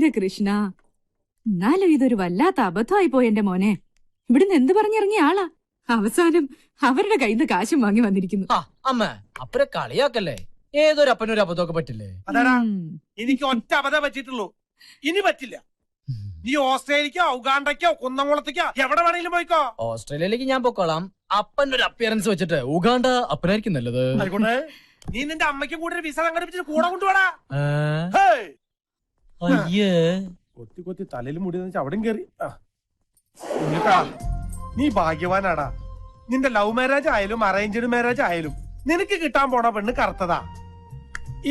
എന്റെ കൃഷ്ണ, എന്നാലും ഇതൊരു വല്ലാത്ത അബദ്ധമായി പോയി എന്റെ മോനെ. ഇവിടുന്ന് എന്ത് പറഞ്ഞിറങ്ങിയ ആളാ, അവസാനം അവരുടെ കയ്യിൽ നിന്ന് കാശും വാങ്ങി വന്നിരിക്കുന്നു. അമ്മ അപ്പനെ കളിയാക്കല്ലേ, ഏതൊരു അപ്പനൊരു അബദ്ധമൊക്കെ പറ്റില്ലേ? അതാടാ എനിക്ക് ഒറ്റ അബദ്ധം പറ്റിയിട്ടുള്ളൂ, ഇനി പറ്റില്ല. നീ ഓസ്ട്രേലിയക്കോ ഉഗാണ്ടയ്ക്കോ കുന്നംകുളത്തേക്കോ എവിടെ വേണമെങ്കിലും പോയിക്കോ. ഓസ്ട്രേലിയയിലേക്ക് ഞാൻ പൊക്കോളാം. അപ്പന്റെ ഒരു അപ്പിയറൻസ് വെച്ചിട്ട് ഉഗാണ്ട അപ്പനായിരിക്കും നല്ലത്. ആയിക്കോട്ടെ, നീ നിന്റെ അമ്മയ്ക്കും കൂടെ ഒരു വിസ സംഘടിപ്പിച്ചിട്ട് കൂടെ കൊണ്ടുപോടാ. അയ്യേ, കൊത്തി കൊത്തി തലയിൽ മുടി അവിടെയും കേറി. നീ ഭാഗ്യവാനാടാ. നിന്റെ ലവ് മാരേജ് ആയാലും അറേഞ്ച്ഡ് മാരേജ് ആയാലും നിനക്ക് കിട്ടാൻ പോണ പെണ്ണ് കറുത്തതാ.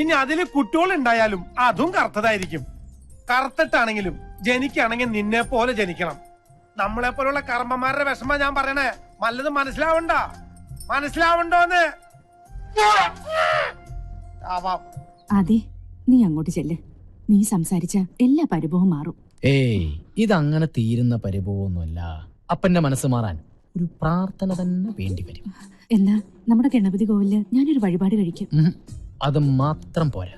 ഇനി അതില് കുട്ടികളുണ്ടായാലും അതും കറുത്തതായിരിക്കും. കറുത്തിട്ടാണെങ്കിലും ജനിക്കാണെങ്കിൽ നിന്നെ പോലെ ജനിക്കണം. നമ്മളെ പോലുള്ള കർമ്മന്മാരുടെ വിഷമ ഞാൻ പറയണേ. വല്ലതും മനസ്സിലാവണ്ടോന്ന്? അതെ, നീ അങ്ങോട്ട് ചെല്ല്. നീ സംസാരിച്ച എല്ലാ പരിഭവവും മാറും. ഏയ്, ഇതങ്ങനെ തീരുന്ന പരിഭവമൊന്നുമല്ല. അപ്പന്റെ മനസ്സ് മാറാൻ ഒരു പ്രാർത്ഥന തന്നെ വേണ്ടി വരും. എന്നാ നമ്മുടെ ഗണപതി കോവിലില് ഞാനൊരു വഴിപാട് കഴിക്കും. അത് മാത്രം പോരാ,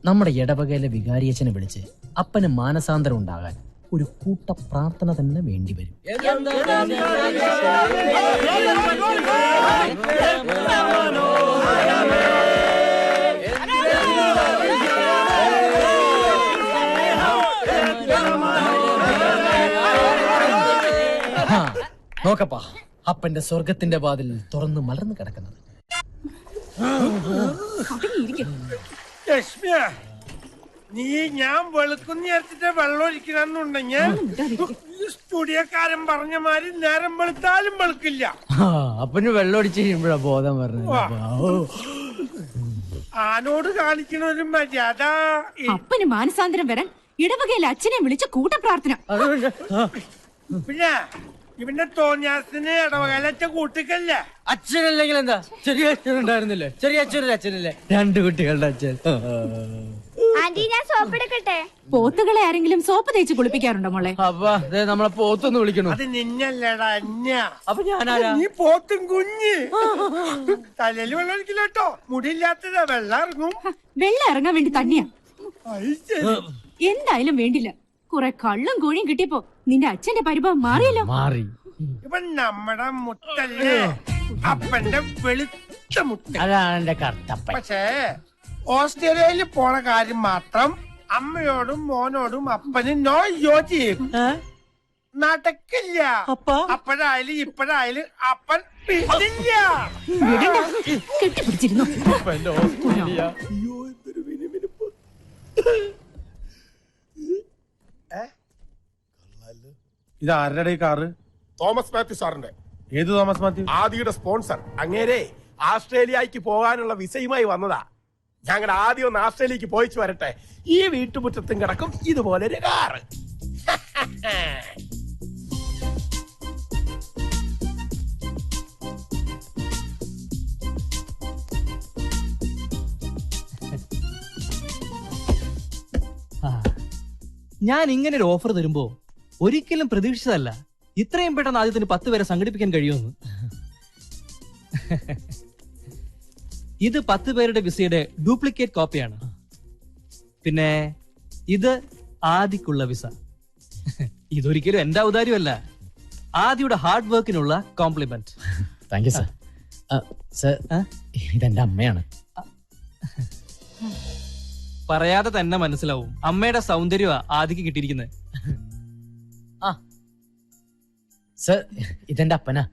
നമ്മുടെ ഇടവകയിലെ വികാരിയച്ഛനെ വിളിച്ച് അപ്പന് മാനസാന്തരം ഉണ്ടാകാൻ ഒരു കൂട്ട പ്രാർത്ഥന തന്നെ വേണ്ടി വരും. നോക്കപ്പാ, അപ്പന്റെ സ്വർഗത്തിന്റെ വാതിൽ തുറന്ന് മലർന്നു കിടക്കുന്നത്. ലക്ഷ്മിയ, നീ ഞാൻ വെളുക്കുന്ന നേരത്തെ വെള്ളം ഒഴിക്കണമെന്നുണ്ടെങ്കിൽ സ്റ്റുഡിയോക്കാരൻ പറഞ്ഞ മാതിരി നേരം വെളുത്താലും വെളുക്കില്ല. അപ്പന് വെള്ളം ഒടിച്ച് കഴിയുമ്പോഴാ ബോധം പറഞ്ഞത്. ആനോട് കാണിക്കണ ഒരു മര്യാദ. അപ്പന് മാനസാന്തരം വരാൻ ഇടവകയിലെ അച്ഛനെ വിളിച്ച കൂട്ടപ്രാർത്ഥന. പിന്നെ ഇവന്റെ തോന്നിയാസിന് ഇടവകയിലച്ച കൂട്ടിക്കല്ലേ. അച്ഛനല്ലെങ്കിൽ എന്താ, ചെറിയ അച്ഛനുണ്ടായിരുന്നില്ലേ? ചെറിയ അച്ഛനല്ലേ അച്ഛനല്ലേ? 2 കുട്ടികളുടെ അച്ഛൻ. ആന്റി, ഞാൻ സോപ്പ് എടുക്കട്ടെ? പോത്തുകളെ ആരെങ്കിലും സോപ്പ് തേച്ച് കുളിപ്പിക്കാറുണ്ടോ മോളെ? അപ്പൊ നമ്മളെ പോത്തൊന്ന് വിളിക്കണു. അത് നിന്നല്ലേടാ, അന്യ. അപ്പൊ ഞാനാരാ? നീ പോത്തും കുഞ്ഞ്. തലയിൽ വെള്ളം ഒഴിക്കില്ല കേട്ടോ, മുടിയില്ലാത്തതാ, വെള്ളം ഇറങ്ങും. വെള്ളം ഇറങ്ങാൻ വേണ്ടി തന്നെയാ. എന്തായാലും വേണ്ടില്ല, കുറെ കള്ളും കോഴിയും കിട്ടിയപ്പോ നിന്റെ അച്ഛന്റെ പരിഭവം മാറിയല്ലോ. മാറി. ഇവൻ നമ്മടെ മുത്തല്ലേ, അപ്പന്റെ വെളുത്ത മുത്ത. അതാണ് എന്റെ കർത്തപ്പൻ. പക്ഷേ ഓസ്ട്രേലിയയിൽ പോണ കാര്യം മാത്രം അമ്മയോടും മോനോടും അപ്പന് നോ യോജി നടക്കില്ല. അപ്പോഴായാലും ഇപ്പോഴായാലും അപ്പൻ പിടില്ല. കെട്ടിപ്പിടിച്ചിരുന്നു. ഇത് ആരുടെ കാറ്? തോമസ് മാത്യു സാറിന്റെ. ഏത് തോമസ് മാത്യു? ആദിയുടെ സ്പോൺസർ. അങ്ങേരെ ആസ്ട്രേലിയക്ക് പോകാനുള്ള വിസയുമായി വന്നതാ. ഞങ്ങൾ ആദ്യം ഒന്ന് ആസ്ട്രേലിയക്ക് പോയിച്ചു വരട്ടെ. ഈ വീട്ടുമുറ്റത്തും കിടക്കും ഇതുപോലൊരു കാറ്. ഞാൻ ഇങ്ങനെ ഒരു ഓഫർ തരുമ്പോ ഒരിക്കലും പ്രതീക്ഷിച്ചതല്ല ഇത്രയും പെട്ടെന്ന് ആദ്യത്തിന് 10 പേരെ സംഘടിപ്പിക്കാൻ കഴിയുമെന്ന്. ഇത് 10 പേരുടെ വിസയുടെ ഡ്യൂപ്ലിക്കേറ്റ് കോപ്പിയാണ്. പിന്നെ ഇത് ആദിക്കുള്ള വിസ. ഇതൊരിക്കലും എന്റെ ഔദാര്യമല്ല, ആദിയുടെ ഹാർഡ് വർക്കിനുള്ള compliment. Thank you sir. Sir, ഇതെന്റെ അമ്മയാണ്. പറയാതെ തന്നെ മനസ്സിലാവും അമ്മയുടെ സൗന്ദര്യമാ ആദിക്ക് കിട്ടിയിരിക്കുന്നത്. സർ, ഇതെന്റെ അപ്പനാ.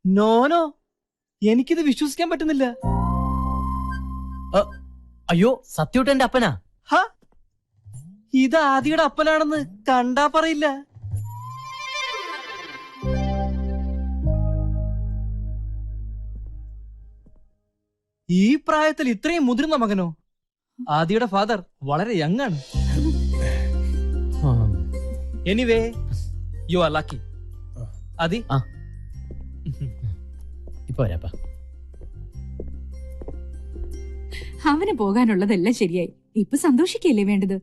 നോനോ, എനിക്കിത് വിശ്വസിക്കാൻ പറ്റുന്നില്ല. അയ്യോ, സത്യമായിട്ട് എന്റെ അപ്പനാ. ഇത് ആദിയുടെ അപ്പനാണെന്ന് കണ്ടാ പറയില്ല. ഈ പ്രായത്തിൽ ഇത്രയും മുതിർന്ന മകനോ? ആദിയുടെ ഫാദർ വളരെ യങ് ആണ്. Anyway, you are lucky. Aadi, ഇപ്പൊ വരാപ്പാ. അവന് പോകാനുള്ളതെല്ലാം ശരിയായി. ഇപ്പൊ സന്തോഷിക്കല്ലേ വേണ്ടത്?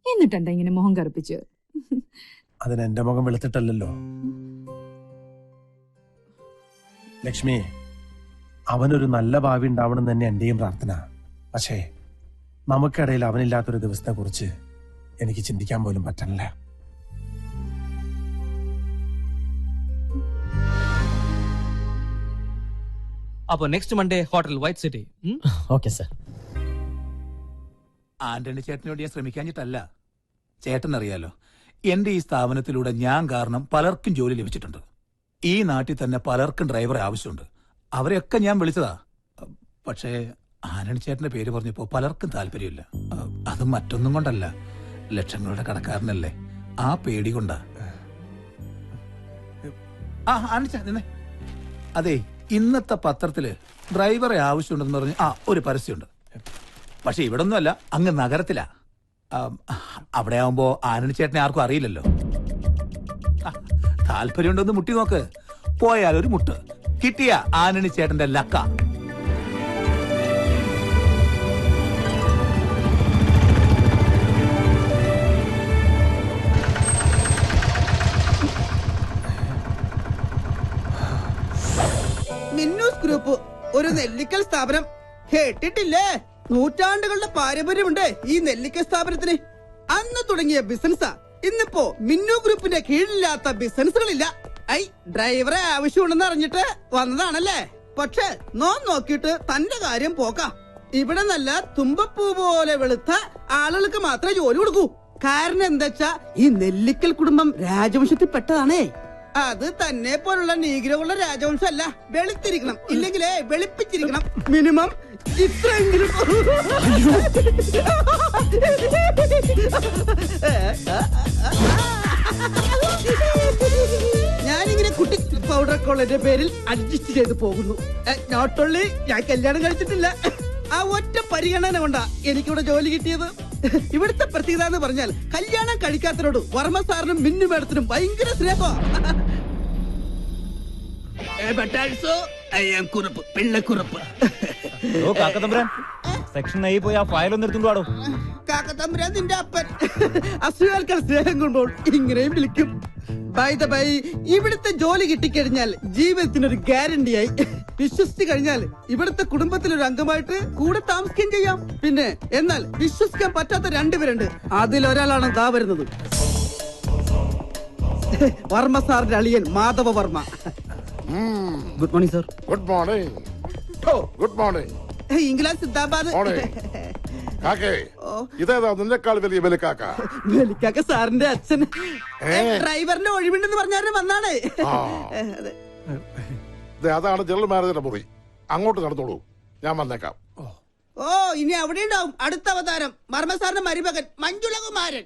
എന്നിട്ടെന്താ ഇങ്ങനെ മുഖം കറുപ്പിച്ച്? അതിന് എന്റെ മുഖം വെളുത്തിട്ടല്ലോ ലക്ഷ്മി. അവനൊരു നല്ല ഭാവി ഉണ്ടാവണം തന്നെ എന്റെയും പ്രാർത്ഥന. പക്ഷേ നമുക്കിടയിൽ അവനില്ലാത്തൊരു ദിവസത്തെ കുറിച്ച് എനിക്ക് ചിന്തിക്കാൻ പോലും പറ്റണില്ല. അപ്പൊ next Monday hotel white city. Okay sir. Antony ചേട്ടന് വേണ്ടി ഞാൻ ശ്രമിക്കാഞ്ഞിട്ടല്ല. ചേട്ടൻ അറിയാലോ, എന്റെ ഈ സ്ഥാപനത്തിലൂടെ ഞാൻ കാരണം പലർക്കും ജോലി ലഭിച്ചിട്ടുണ്ട്. ഈ നാട്ടിൽ തന്നെ പലർക്കും ഡ്രൈവറെ ആവശ്യമുണ്ട്. അവരെയൊക്കെ ഞാൻ വിളിച്ചതാ. പക്ഷേ ആന്റണി ചേട്ടന്റെ പേര് പറഞ്ഞപ്പോ പലർക്കും താല്പര്യമില്ല. അത് മറ്റൊന്നും കൊണ്ടല്ല, ലക്ഷങ്ങളുടെ കടക്കാരനല്ലേ, ആ പേടി കൊണ്ടാ. നിന്നെ അതെ, ഇന്നത്തെ പത്രത്തില് ഡ്രൈവറെ ആവശ്യമുണ്ടെന്ന് പറഞ്ഞ് ഒരു പരസ്യമുണ്ട്. പക്ഷെ ഇവിടെ ഒന്നുമല്ല, അങ്ങ് നഗരത്തിലാ. അവിടെ ആവുമ്പോ ആനണി ചേട്ടനെ ആർക്കും അറിയില്ലല്ലോ. താല്പര്യമുണ്ടോന്ന് മുട്ടി നോക്ക്. പോയാൽ ഒരു മുട്ട് കിട്ടിയ ആനണി ചേട്ടന്റെ ലക്ക. മിന്നൂസ് ഗ്രൂപ്പ് ഒരു നെല്ലിക്കൽ സ്ഥാപനം കേട്ടിട്ടില്ലേ? നൂറ്റാണ്ടുകളുടെ പാരമ്പര്യമുണ്ട് ഈ നെല്ലിക്കൽ സ്ഥാപനത്തിന്. അന്ന് തുടങ്ങിയ ബിസിനസ്സാ. ഇന്നിപ്പോ മിന്നു ഗ്രൂപ്പിന്റെ കീഴിലില്ലാത്ത ബിസിനസ്സുകളില്ല. ഡ്രൈവറെ ആവശ്യമുണ്ടെന്ന് അറിഞ്ഞിട്ട് വന്നതാണല്ലേ? പക്ഷെ നോക്കിയിട്ട് തന്റെ കാര്യം പോക്കാം. ഇവിടെ നല്ല തുമ്പപ്പൂ പോലെ വെളുത്ത ആളുകൾക്ക് മാത്രമേ ജോലി കൊടുക്കൂ. കാരണം എന്താ, ഈ നെല്ലിക്കൽ കുടുംബം രാജവംശത്തിൽ പെട്ടതാണേ. അത് തന്നെ പോലുള്ള നീഗ്രോകളുടെ രാജവംശമല്ല. വെളുത്തിരിക്കണം, ഇല്ലെങ്കിലേ വെളുപ്പിച്ചിരിക്കണം. മിനിമം ഇത്രയെങ്കിലും. ഞാനിങ്ങനെ കുട്ടി പൗഡർ കോളേജിന്റെ പേരിൽ അഡ്ജസ്റ്റ് ചെയ്ത് പോകുന്നു. നോട്ട് ഓൺലി ഞാൻ കല്യാണം കഴിച്ചിട്ടില്ല, ആ ഒറ്റ പരിഗണന കൊണ്ടാ എനിക്കിവിടെ ജോലി കിട്ടിയത്. ഇവിടുത്തെ പ്രത്യേകത എന്ന് പറഞ്ഞാൽ കല്യാണം കഴിക്കാത്തവരോട് വർമ്മ സാറിനും മിന്നു മേഡത്തിനും ഭയങ്കര സ്നേഹമാണ്. സെക്ഷൻ ആയി പോയി ആ ഫയൽ ഒന്ന് എടുത്തുകൊണ്ടോ. കാക്കത്തമ്പുരാൻ നിന്റെ അപ്പൻ അസുഖാൽക്കാർ സ്നേഹം കൊണ്ടോൾ ഇങ്ങനെയും വിളിക്കും. ബൈ ദ ബൈ, ഇവിടുത്തെ ജോലി കിട്ടിക്കഴിഞ്ഞാൽ ജീവിതത്തിനൊരു ഗ്യാരണ്ടിയായി. വിശ്വസിച്ചു കഴിഞ്ഞാൽ ഇവിടുത്തെ കുടുംബത്തിലൊരു അംഗമായിട്ട് കൂടെ താമസിക്കുകയും ചെയ്യാം. പിന്നെ എന്നാൽ വിശ്വസിക്കാൻ പറ്റാത്ത രണ്ടുപേരുണ്ട്. അതിലൊരാളാണ് ദാ വരുന്നത്, വർമ്മ സാറിന്റെ അളിയൻ Madhava Varma. Good morning sir. Good morning. Good morning. England സിന്ദാബാദ്. ഇതേതാ നിന്നെക്കാൾ വലിയ ബലിക്കാക്ക? ബലിക്കാക്ക സാറിന്റെ അച്ഛൻ. ഡ്രൈവറിന്റെ ഒഴിവുണ്ടെന്ന് പറഞ്ഞാലും വന്നാണ്. അതാണ് ജനറൽ മാനേജറുടെ മുറി. അങ്ങോട്ട് നടന്നോളൂ, ഞാൻ വന്നേക്കാം. ഓ, ഇനി അവിടെ ഉണ്ടാവും അടുത്ത അവതാരം. വർമ്മ സാറിന്റെ മരുമകൻ മഞ്ജുളകുമാരൻ.